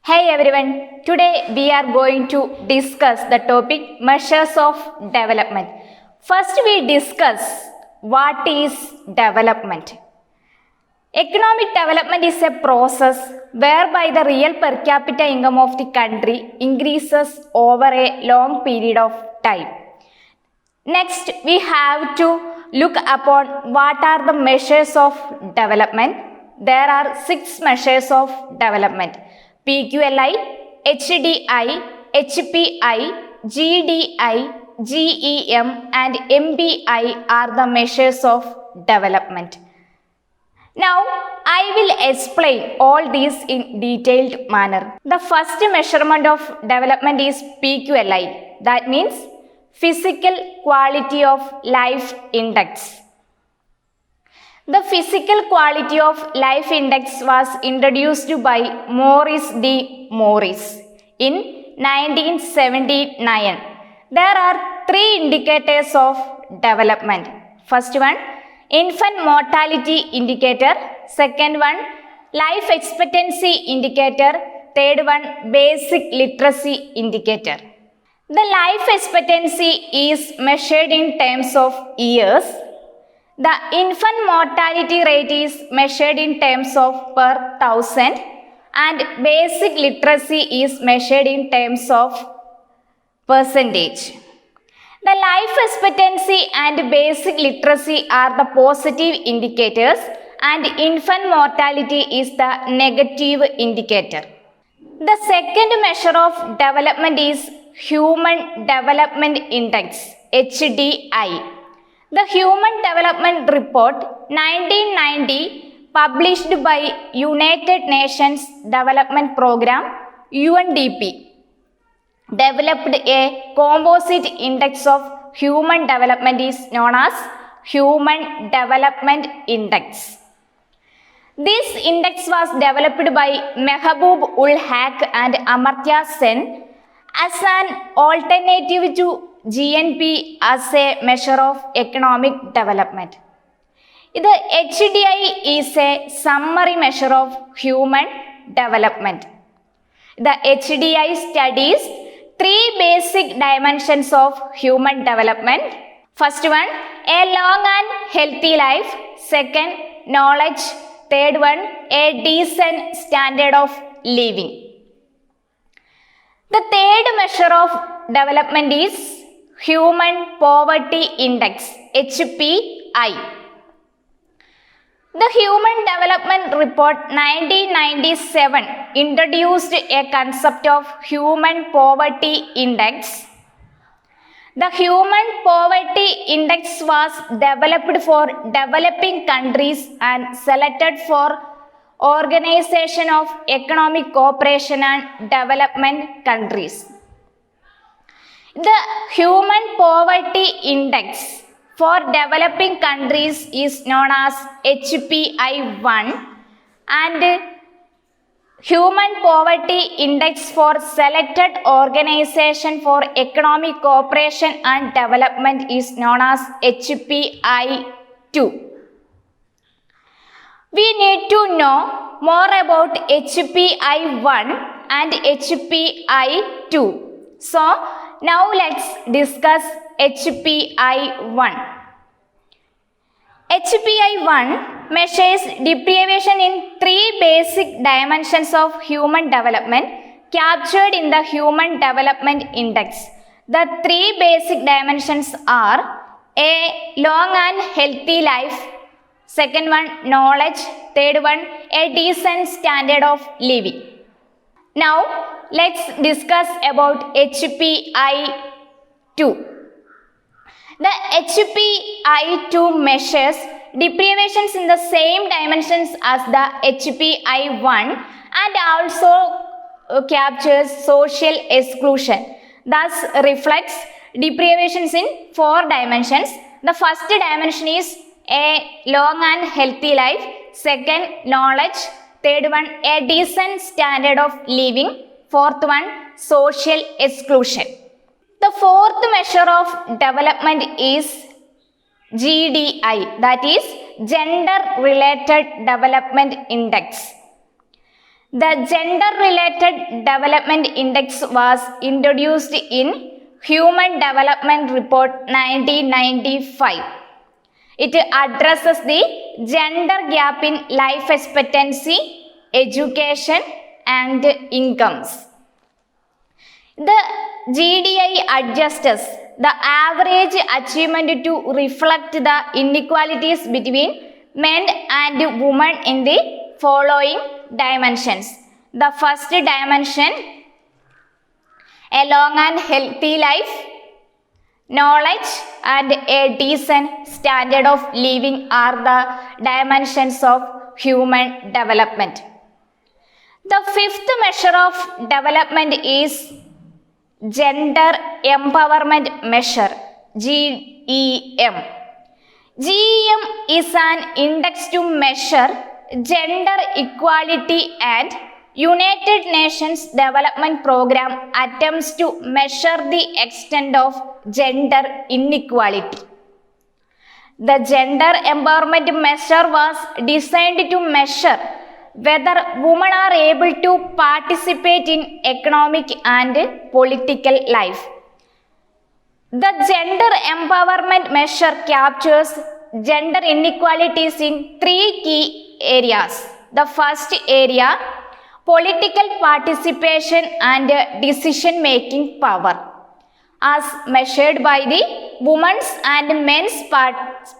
Hey everyone, today we are going to discuss the topic measures of development. First we discuss what is development. Economic development is a process whereby the real per capita income of the country increases over a long period of time. Next, we have to look upon what are the measures of development. There are 6 measures of development. PQLI, HDI, HPI, GDI, GEM and MBI are the measures of development. Now, I will explain all these in detailed manner. The first measurement of development is PQLI, that means Physical Quality of Life Index. The Physical Quality of Life Index was introduced by Morris D. Morris in 1979. There are 3 indicators of development. First one, infant mortality indicator. Second one, life expectancy indicator. Third one, basic literacy indicator. The life expectancy is measured in terms of years. The infant mortality rate is measured in terms of per 1000 and basic literacy is measured in terms of percentage. The life expectancy and basic literacy are the positive indicators and infant mortality is the negative indicator. The second measure of development is Human Development Index, HDI. The Human Development Report 1990 published by United Nations Development Programme UNDP developed a composite index of human development is known as Human Development Index. This index was developed by Mehboob ul Haq and Amartya Sen as an alternative to GNP as a measure of economic development. The HDI is a summary measure of human development. The HDI studies 3 basic dimensions of human development. First one, a long and healthy life. Second, knowledge. Third one, a decent standard of living. The third measure of development is Human Poverty Index, HPI. The Human Development Report 1997 introduced a concept of Human Poverty Index. The Human Poverty Index was developed for developing countries and selected for Organization of Economic Cooperation and Development countries. The Human Poverty Index for developing countries is known as HPI-1 and Human Poverty Index for selected Organization for Economic Cooperation and Development is known as HPI-2. We need to know more about HPI-1 and HPI-2. So, now let's discuss HPI-1. HPI-1 measures deprivation in 3 basic dimensions of human development captured in the Human Development Index. The 3 basic dimensions are a long and healthy life. Second one, knowledge. Third one, a decent standard of living. Now, let's discuss about HPI-2. The HPI-2 measures deprivations in the same dimensions as the HPI-1 and also captures social exclusion. Thus, reflects deprivations in 4 dimensions. The first dimension is a long and healthy life. Second, knowledge. Third one, a decent standard of living. Fourth one, social exclusion. The fourth measure of development is GDI, that is Gender Related Development Index. The Gender-Related Development Index was introduced in Human Development Report 1995. It addresses the gender gap in life expectancy, education, and incomes. The GDI adjusts the average achievement to reflect the inequalities between men and women in the following dimensions. The first dimension, a long and healthy life, knowledge, and a decent standard of living are the dimensions of human development. The fifth measure of development is Gender Empowerment Measure, GEM. GEM is an index to measure gender equality, and United Nations Development Program attempts to measure the extent of gender inequality. The Gender Empowerment Measure was designed to measure whether women are able to participate in economic and political life. The Gender Empowerment Measure captures gender inequalities in three key areas. The first area, political participation and decision-making power, as measured by the women's and men's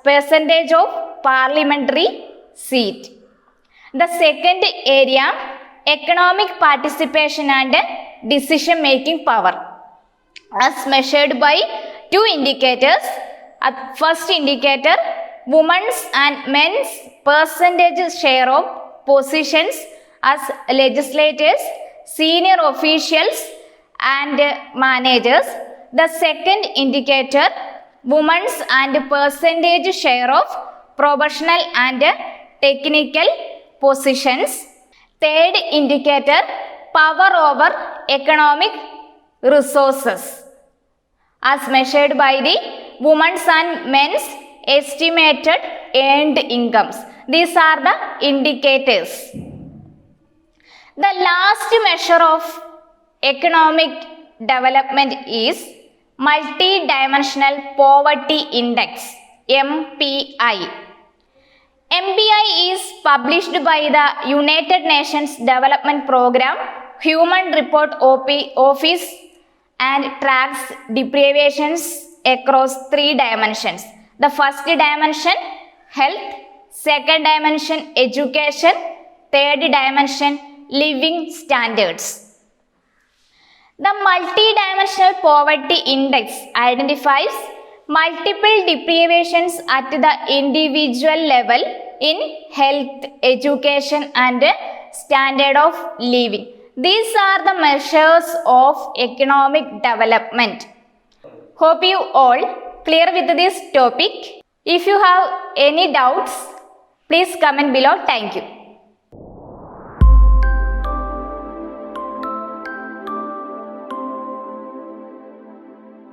percentage of parliamentary seat. The second area, economic participation and decision-making power, as measured by two indicators. First indicator, women's and men's percentage share of positions as legislators, senior officials, and managers. The second indicator, women's and percentage share of professional and technical positions. Third indicator, power over economic resources, as measured by the women's and men's estimated earned incomes. These are the indicators. The last measure of economic development is Multi-Dimensional Poverty Index, MPI. MPI is published by the United Nations Development Program Human Report Office and tracks deprivations across three dimensions. The first dimension, health; second dimension, education; third dimension, living standards. The Multi-Dimensional Poverty Index identifies multiple deprivations at the individual level in health, education, and standard of living. These are the measures of economic development. Hope you all clear with this topic. If you have any doubts, please comment below. Thank you.